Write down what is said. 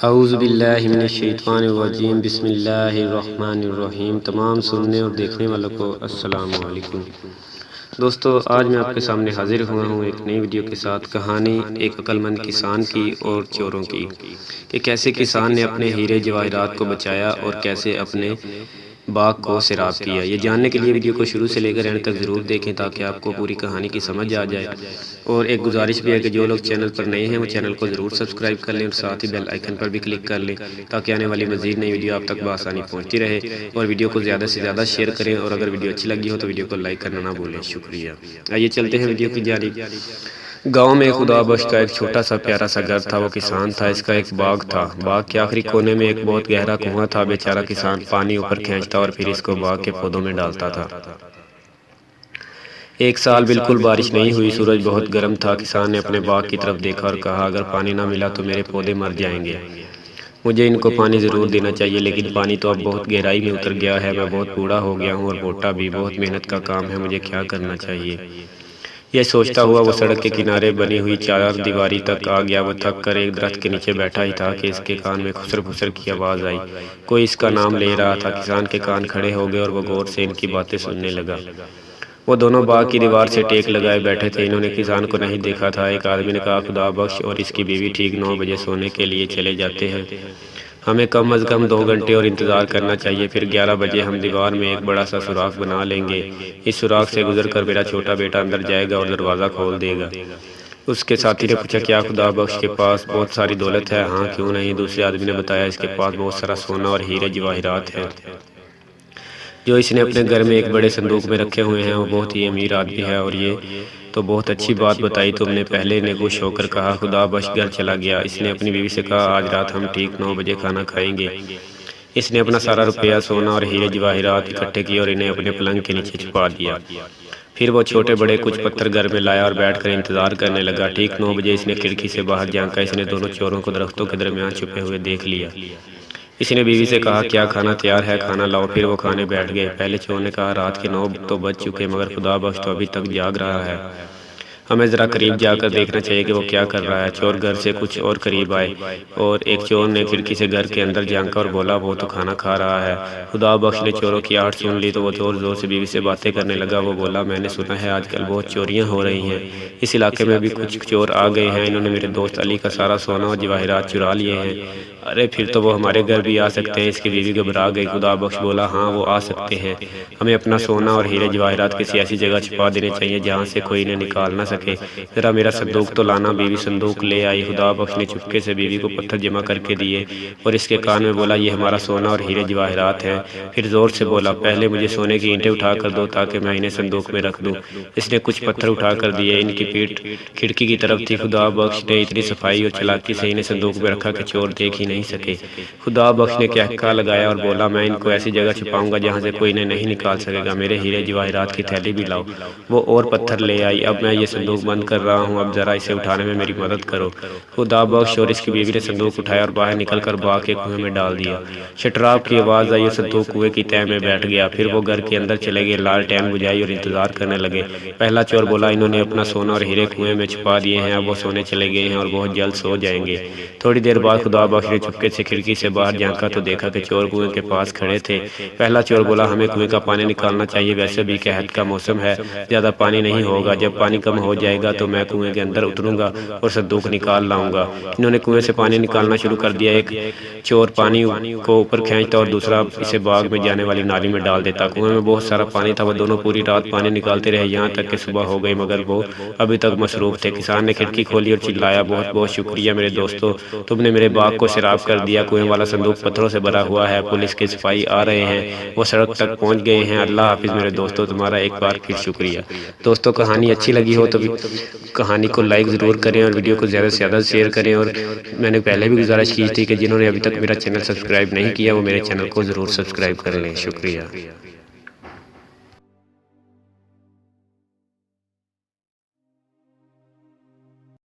اعوذ باللہ من الشیطان الرجیم، بسم اللہ الرحمن الرحیم۔ تمام سننے اور دیکھنے والوں کو السلام علیکم۔ دوستو، آج میں آپ کے سامنے حاضر ہوا ہوں ایک نئی ویڈیو کے ساتھ، کہانی ایک عقل مند کسان کی اور چوروں کی، کہ کیسے کسان نے اپنے ہیرے جواہرات کو بچایا اور کیسے اپنے باغ کو سیراب کیا۔ یہ جاننے کے لیے ویڈیو کو شروع سے لے کر اینڈ تک ضرور دیکھیں تاکہ آپ کو پوری کہانی کی سمجھ آ جائے۔ اور ایک گزارش بھی ہے کہ جو لوگ چینل پر نئے ہیں وہ چینل کو ضرور سبسکرائب کر لیں اور ساتھ ہی بیل آئیکن پر بھی کلک کر لیں تاکہ آنے والی مزید نئی ویڈیو آپ تک بآسانی پہنچتی رہے۔ اور ویڈیو کو زیادہ سے زیادہ شیئر کریں اور اگر ویڈیو اچھی لگی ہو تو ویڈیو کو لائک کرنا نہ بھولیں۔ شکریہ۔ آئیے چلتے ہیں ویڈیو کی جانب۔ گاؤں میں خدا بخش کا ایک چھوٹا سا پیارا سا گھر تھا۔ وہ کسان تھا، اس کا ایک باغ تھا۔ باغ کے آخری کونے میں ایک بہت گہرا کنواں تھا۔ بیچارہ کسان پانی اوپر کھینچتا اور پھر اس کو باغ کے پودوں میں ڈالتا تھا۔ ایک سال بالکل بارش نہیں ہوئی، سورج بہت گرم تھا۔ کسان نے اپنے باغ کی طرف دیکھا اور کہا، اگر پانی نہ ملا تو میرے پودے مر جائیں گے۔ مجھے ان کو پانی ضرور دینا چاہیے، لیکن پانی تو اب بہت گہرائی میں اتر گیا ہے۔ میں بہت بوڑھا ہو گیا ہوں اور موٹا بھی، بہت محنت کا کام ہے، مجھے کیا کرنا چاہیے؟ یہ سوچتا ہوا وہ سڑک کے کنارے بنی ہوئی چار دیواری تک آ گیا۔ وہ تھک کر ایک درخت کے نیچے بیٹھا ہی تھا کہ اس کے کان میں خسر خسر کی آواز آئی۔ کوئی اس کا نام لے رہا تھا۔ کسان کے کان کھڑے ہو گئے اور وہ غور سے ان کی باتیں سننے لگا۔ وہ دونوں باغ کی دیوار سے ٹیک لگائے بیٹھے تھے۔ انہوں نے کسان کو نہیں دیکھا تھا۔ ایک آدمی نے کہا، خدا بخش اور اس کی بیوی ٹھیک 9 بجے سونے کے لیے چلے جاتے ہیں۔ ہمیں کم از کم 2 گھنٹے اور انتظار کرنا چاہیے، پھر 11 بجے ہم دیوار میں ایک بڑا سا سوراخ بنا لیں گے۔ اس سوراخ سے گزر کر میرا چھوٹا بیٹا اندر جائے گا اور دروازہ کھول دے گا۔ اس کے ساتھی نے پوچھا، کیا خدا بخش کے پاس بہت ساری دولت ہے؟ ہاں، کیوں نہیں؟ دوسرے آدمی نے بتایا، اس کے پاس بہت سارا سونا اور ہیرے جواہرات ہیں جو اس نے اپنے گھر میں ایک بڑے صندوق میں رکھے ہوئے ہیں۔ وہ بہت ہی امیر آدمی ہے۔ اور یہ تو بہت اچھی بات بتائی تم نے، پہلے نے خوش ہو کر کہا۔ خدا بخش گھر چلا گیا۔ اس نے اپنی بیوی سے کہا، آج رات ہم ٹھیک 9 بجے کھانا کھائیں گے۔ اس نے اپنا سارا روپیہ، سونا اور ہیرے جواہرات اکٹھے کیے اور انہیں اپنے پلنگ کے نیچے چھپا دیا۔ پھر وہ چھوٹے بڑے کچھ پتھر گھر میں لایا اور بیٹھ کر انتظار کرنے لگا۔ ٹھیک 9 بجے اس نے کھڑکی سے باہر جھانکا۔ اس نے دونوں چوروں کو درختوں کے درمیان چھپے ہوئے دیکھ لیا۔ اس نے بیوی سے کہا، کیا کھانا تیار ہے؟ کھانا لاؤ۔ پھر وہ کھانے بیٹھ گئے۔ پہلے چور نے کہا، رات کے 9 تو بج چکے مگر خدا بخش تو ابھی تک جاگ رہا ہے، ہمیں ذرا قریب جا کر دیکھنا چاہیے کہ وہ کیا کر رہا ہے۔ چور گھر سے کچھ اور قریب آئے اور ایک چور نے کھڑکی سے گھر کے اندر جھانکا اور بولا، وہ تو کھانا کھا رہا ہے۔ خدا بخش نے چوروں کی آہٹ سن لی تو وہ زور زور سے بیوی سے باتیں کرنے لگا۔ وہ بولا، میں نے سنا ہے آج کل بہت چوریاں ہو رہی ہیں، اس علاقے میں بھی کچھ چور آ گئے ہیں، انہوں نے میرے دوست علی کا سارا سونا اور جواہرات چرا لیے ہیں۔ ارے پھر تو وہ ہمارے گھر بھی آ سکتے ہیں۔ اس کی بیوی گھبرا گئی۔ خدا بخش بولا، ہاں وہ آ سکتے ہیں، ہمیں اپنا سونا اور ہیرے جواہرات کسی ایسی جگہ چھپا دینے چاہیے جہاں سے کوئی انہیں نکال نہ سکے۔ ذرا میرا صندوق تو لانا۔ بیوی صندوق لے آئی۔ خدا بخش نے چپکے سے بیوی کو پتھر جمع کر کے دیے اور اس کے کان میں بولا، یہ ہمارا سونا اور ہیرے جواہرات ہیں۔ پھر زور سے بولا، پہلے مجھے سونے کی اینٹیں اٹھا کر دو تاکہ میں انہیں صندوق میں رکھ دوں۔ اس نے کچھ پتھر اٹھا کر دیے۔ ان کی پیٹھ کھڑکی کی طرف تھی۔ خدا بخش نے اتنی صفائی اور چالاکی سے انہیں صندوق میں رکھا کہ چور دیکھ ہی نہیں سکے۔ خدا بخش نے کہکا لگایا اور بولا، میں ان کو ایسی جگہ چھپاؤں گا جہاں سے کوئی انہیں نہیں نکال سکے گا۔ میرے ہیرے جواہرات کی تھیلی بھی لاؤ۔ وہ اور پتھر لے آئی۔ اب میں یہ صندوق بند کر رہا ہوں، اب ذرا اسے اٹھانے میں میری مدد کرو۔ خدا بخش اور اس کی بیوی نے صندوق اٹھایا اور باہر نکل کر باغ کے کنویں میں ڈال دیا۔ شٹراپ کی آواز آئی اور صندوق کنویں کی تہہ میں بیٹھ گیا۔ پھر وہ گھر کے اندر چلے گئے، لالٹین بجھائی اور انتظار کرنے لگے۔ پہلا چور بولا، انہوں نے اپنا سونا اور ہیرے کنویں میں چھپا دیے ہیں، اب وہ سونے چلے گئے ہیں اور بہت جلد سو جائیں گے۔ تھوڑی دیر بعد خدا بخش نے چپکے سے کھڑکی سے باہر جھانکا تو دیکھا کہ چور کنویں کے پاس کھڑے تھے۔ پہلا چور بولا، ہمیں کنویں کا پانی نکالنا چاہیے، ویسے بھی قحط کا موسم ہے، زیادہ پانی نہیں ہوگا، جب پانی کم ہو جائے گا تو میں کنویں کے اندر اتروں گا اور صندوق نکال لاؤں گا۔ انہوں نے کنویں سے پانی نکالنا شروع کر دیا۔ ایک چور پانی کو اوپر کھینچتا اور دوسرا اسے باغ میں جانے والی نالی میں ڈال دیتا۔ کنویں میں بہت سارا پانی تھا۔ وہ دونوں پوری رات پانی نکالتے رہے یہاں تک کہ صبح ہو گئی مگر وہ ابھی تک مصروف تھے۔ کسان نے کھڑکی کھولی اور چلایا، بہت بہت شکریہ میرے دوستو، تم نے میرے باغ کو سیراب کر دیا۔ کنویں والا صندوق پتھروں سے بھرا ہوا ہے، پولیس کے سپاہی آ رہے ہیں، وہ سڑک تک پہنچ گئے ہیں۔ اللہ حافظ میرے دوستو، تمہارا ایک بار پھر شکریہ۔ دوستو، کہانی اچھی لگی ہو تو کہانی کو لائک ضرور کریں اور ویڈیو کو زیادہ سے زیادہ شیئر کریں۔ اور میں نے پہلے بھی گزارش کی تھی کہ جنہوں نے ابھی تک میرا چینل سبسکرائب نہیں کیا وہ میرے چینل کو ضرور سبسکرائب کر لیں۔ شکریہ۔